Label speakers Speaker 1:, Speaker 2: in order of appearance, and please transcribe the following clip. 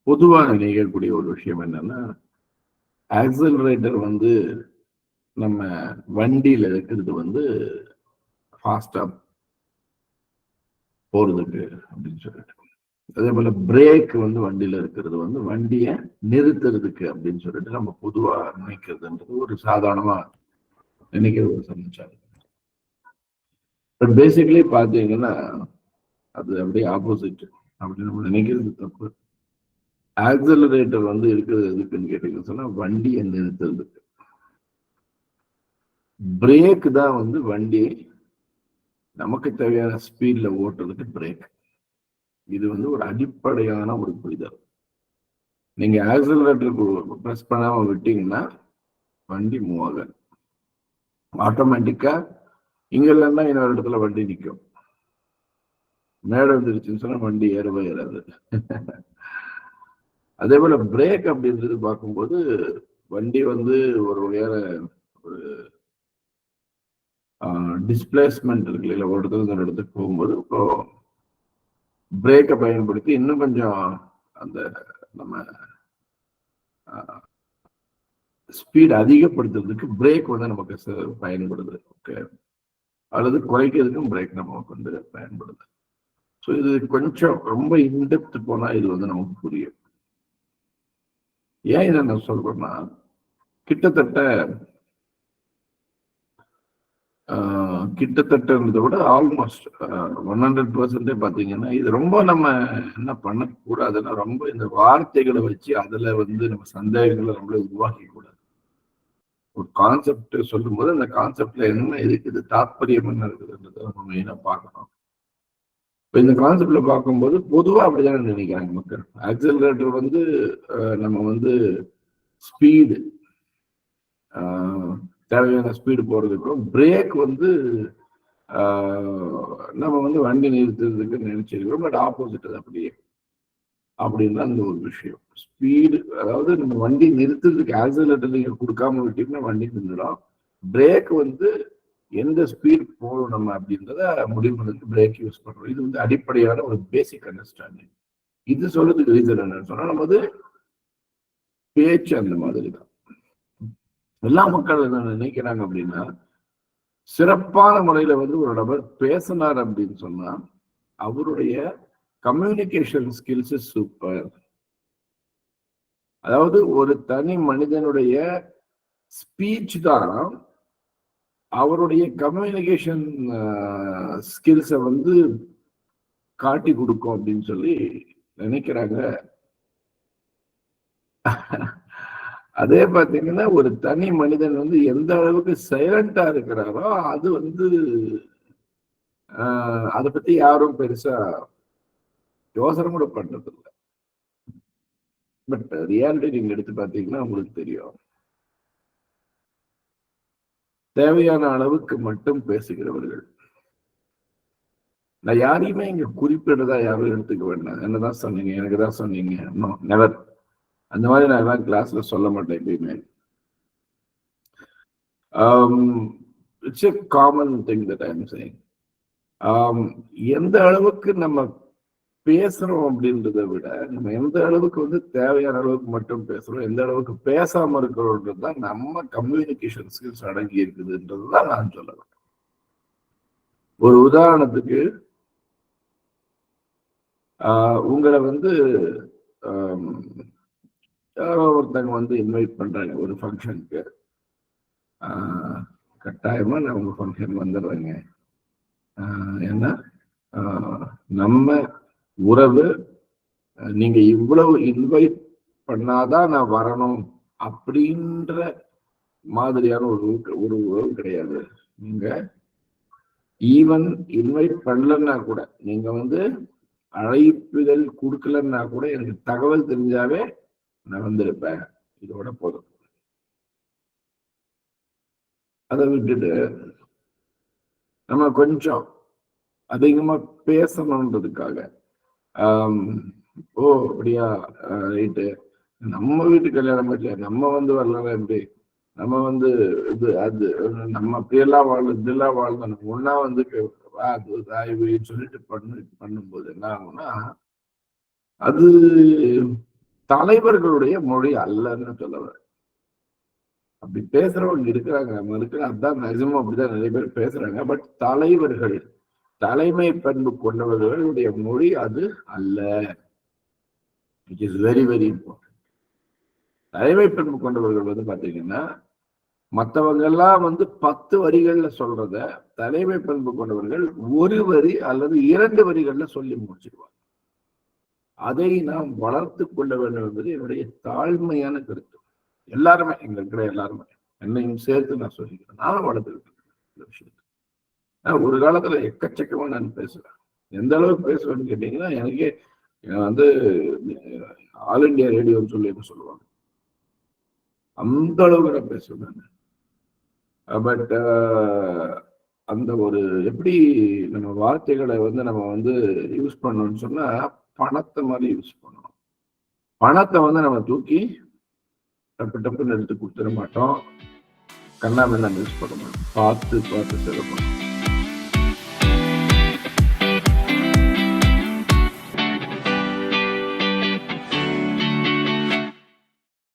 Speaker 1: பொதுவா நினைக்கக்கூடிய ஒரு விஷயம் என்னன்னா, ஆக்ஸலரேட்டர் வந்து நம்ம வண்டியில இருக்கிறது வந்து ஃபாஸ்டா போறதுக்கு அப்படின்னு சொல்லிட்டு. அதே போல பிரேக் வந்து வண்டியில இருக்கிறது வந்து வண்டியை நிறுத்துறதுக்கு அப்படின்னு சொல்லிட்டு நம்ம பொதுவா நினைக்கிறதுன்றது ஒரு சாதாரணமா நினைக்கிற ஒரு சமாச்சாரம். பட் பேசிக்கலி பார்த்தீங்கன்னா அது அப்படியே ஆப்போசிட் அப்படின்னு நம்ம நினைக்கிறது தப்பு. ஆக்ஸலரேட்டர் வந்து இருக்கிறது எதுக்குன்னு கேட்டீங்கன்னு சொன்னா வண்டியை நிறுத்துறதுக்கு. பிரேக் தான் வந்து வண்டி நமக்கு தேவையான ஸ்பீட்ல ஓட்டுறதுக்கு பிரேக். இது வந்து ஒரு அடிப்படையான ஒரு புரிதல். நீங்க ஆக்ஸலரேட்டர் பிரஸ் பண்ணாம விட்டீங்கன்னா வண்டி மூவ் ஆகாது. ஆட்டோமேட்டிக்கா இங்க இல்லைன்னா இன்னொரு இடத்துல வண்டி நிற்கும். மேடை வந்துருச்சுன்னு சொன்னா வண்டி ஏறவே ஏறாது. அதே போல பிரேக் அப்படின்றது பார்க்கும்போது வண்டி வந்து ஒரு வகையான ஒரு டிஸ்பிளேஸ்மெண்ட் இருக்கு இல்லையா, ஒரு இடத்துல ஒரு இடத்துக்கு போகும்போது இப்போ பிரேக்கை பயன்படுத்தி இன்னும் கொஞ்சம் அந்த நம்ம ஸ்பீட் அதிகப்படுத்துறதுக்கு பிரேக் வந்து நமக்கு பயன்படுது. ஓகே, அல்லது குறைக்கிறதுக்கும் பிரேக் நமக்கு வந்து பயன்படுது. ஸோ இது கொஞ்சம் ரொம்ப இன்டெப்த் போனா இது வந்து நமக்கு புரியும். ஏன் இதை நான் சொல்றேன்னா, கிட்டத்தட்டன்றதை விட ஆல்மோஸ்ட் 100% பார்த்தீங்கன்னா இது ரொம்ப நம்ம என்ன பண்ணக்கூடாதுன்னா, ரொம்ப இந்த வார்த்தைகளை வச்சு அதுல வந்து நம்ம சந்தேகங்களை நம்மள உருவாக்கி கூடாது. ஒரு கான்செப்ட் சொல்லும் போது அந்த கான்செப்ட்ல என்ன இருக்குது, தாற்பயம் என்ன இருக்குதுன்றதை நம்ம மெயினா பார்க்கணும். இப்போ இந்த கான்செப்ட்ல பார்க்கும்போது பொதுவா அப்படிதானே நினைக்கிறாங்க மக்கள். ஆக்ஸலரேட்டர் வந்து நம்ம வந்து ஸ்பீடு தேவையான ஸ்பீடு போறதுக்கும், பிரேக் வந்து நம்ம வந்து வண்டி நிறுத்துறதுக்கு நினைச்சிருக்கிறோம். பட் ஆப்போசிட் அது அப்படியே அப்படின்னு தான் இந்த ஒரு விஷயம். ஸ்பீடு அதாவது நம்ம வண்டி நிறுத்துறதுக்கு ஆக்ஸலரேட்டர் நீங்க கொடுக்காம விட்டீங்கன்னா வண்டி நின்றுடும். பிரேக் வந்து எந்த ஸ்பீட் போகணும் நம்ம அப்படின்றத முடிவு பண்ணுறதுக்கு பிரேக் யூஸ் பண்றோம். இது வந்து அடிப்படையான ஒரு பேசிக் அண்டர்ஸ்டாண்டிங். இது சொல்றதுக்கு ரீசன் என்னன்னு சொன்னா, நம்ம வந்து பேச்சு அந்த மாதிரி தான். எல்லா மக்கள் என்ன நினைக்கிறாங்க அப்படின்னா, சிறப்பான முறையில வந்து ஒரு நபர் பேசினார் அப்படின்னு சொன்னா அவருடைய கம்யூனிகேஷன் ஸ்கில்ஸ் சூப்பர். அதாவது ஒரு தனி மனிதனுடைய ஸ்பீச் தான் அவருடைய கம்யூனிகேஷன் ஸ்கில்ஸை வந்து காட்டி கொடுக்கும் அப்படின்னு சொல்லி நினைக்கிறாங்க. அதே பார்த்தீங்கன்னா ஒரு தனி மனிதன் வந்து எந்த அளவுக்கு சைலண்டா இருக்கிறாரோ அது வந்து அதை பத்தி யாரும் பெருசா யோசனை கூட பண்றது இல்லை. பட் ரியாலிட்டி நீங்க எடுத்து பார்த்தீங்கன்னா உங்களுக்கு தெரியும். தேவையான அளவுக்கு மட்டும் பேசுகிறவர்கள். நான் யாரையுமே இங்க குறிப்பிடுறதா யாரும் எடுத்துக்க வேண்டாம். என்னதான் சொன்னீங்க, எனக்கு தான் சொன்னீங்க, நெவர். அந்த மாதிரி நான் எல்லாம் கிளாஸ்ல சொல்ல மாட்டேன் எப்பயுமே. It's a common thing that I am saying. எந்த அளவுக்கு நம்ம பேசுறோம் அப்படின்றத விட நம்ம எந்த அளவுக்கு வந்து தேவையான அளவுக்கு மட்டும் பேசுறோம், எந்த அளவுக்கு பேசாம இருக்கிறோன்றது தான் நம்ம கம்யூனிகேஷன் ஸ்கில்ஸ் அடங்கி இருக்குதுன்றதுதான் நான் சொல்லலாம். ஒரு உதாரணத்துக்கு உங்களை வந்து யாரோ ஒருத்தங்க வந்து இன்வைட் பண்றாங்க ஒரு ஃபங்க்ஷனுக்கு. கட்டாயமா நான் உங்க ஃபங்க்ஷன் வந்துடுறேங்க, ஏன்னா நம்ம உறவு நீங்க இவ்வளவு இன்வைட் பண்ணாதான் நான் வரணும் அப்படின்ற மாதிரியான ஒரு உறவு கிடையாது. நீங்க ஈவன் இன்வைட் பண்ணலன்னா கூட, நீங்க வந்து அழைப்புதல் கொடுக்கலன்னா கூட எனக்கு தகவல் தெரிஞ்சாவே நான் வந்திருப்பேன், இதோட போதும். அதை விட்டுட்டு நம்ம கொஞ்சம் அதிகமா பேசணுன்றதுக்காக ஓ அப்படியா ரைட்டு, நம்ம வீட்டு கல்யாணம் பற்றி நம்ம வந்து வரலாம், எப்படி நம்ம வந்து இது அது நம்ம அப்படியெல்லாம் வாழ்ந்து இதெல்லாம் வாழ்ந்தோம், நம்ம ஒன்னா வந்து சொல்லிட்டு பண்ணும்போது என்ன ஆகும்னா, அது தலைவர்களுடைய மொழி அல்லன்னு சொல்லுவார். அப்படி பேசுறவங்க இருக்கிறாங்க, நம்ம இருக்கிற அதான் மேக்சிமம் அப்படிதான் நிறைய பேர் பேசுறாங்க. பட் தலைவர்கள், தலைமை பண்பு கொண்டவர்களுடைய மொழி அது அல்ல. It is very very important. தலைமை பண்பு கொண்டவர்கள் பாத்தீங்கன்னா மற்றவங்க எல்லாம் 10 வரிகள்ல சொல்றத தலைமை பண்பு கொண்டவர்கள் 1 வரி அல்லது 2 வரிகள்ல சொல்லி முடிச்சிடுவாங்க. அதை நாம் வளர்த்து கொள்ள வேண்டும் என்பது என்னுடைய தாழ்மையான கருத்து. எல்லாருமே, இங்க இருக்கிற எல்லாருமே, என்னையும் சேர்த்து நான் சொல்லிக்கிறேன். நானும் வளர்த்துக்கிட்டு இந்த விஷயத்த. ஒரு காலத்துல எக்கச்சக்கமா நான் பேசுவேன். எந்த அளவுக்கு பேசுவேன்னு கேட்டீங்கன்னா, எனக்கே ஆல் இண்டியா ரேடியோன்னு சொல்லி சொல்லுவாங்க. அந்த அளவுக்கு நான் பேசுவேன். பட் அந்த ஒரு எப்படி நம்ம வார்த்தைகளை நம்ம யூஸ் பண்ணணும்னு சொன்னா, பணத்தை மாதிரி யூஸ் பண்ணணும். பணத்தை நம்ம தூக்கி டப்பு டப்புன்னு எடுத்து கொடுத்துட மாட்டோம். கண்ணா மேல யூஸ் பண்ண மாட்டோம். பார்த்து பார்த்து செலவு பண்ணணும்.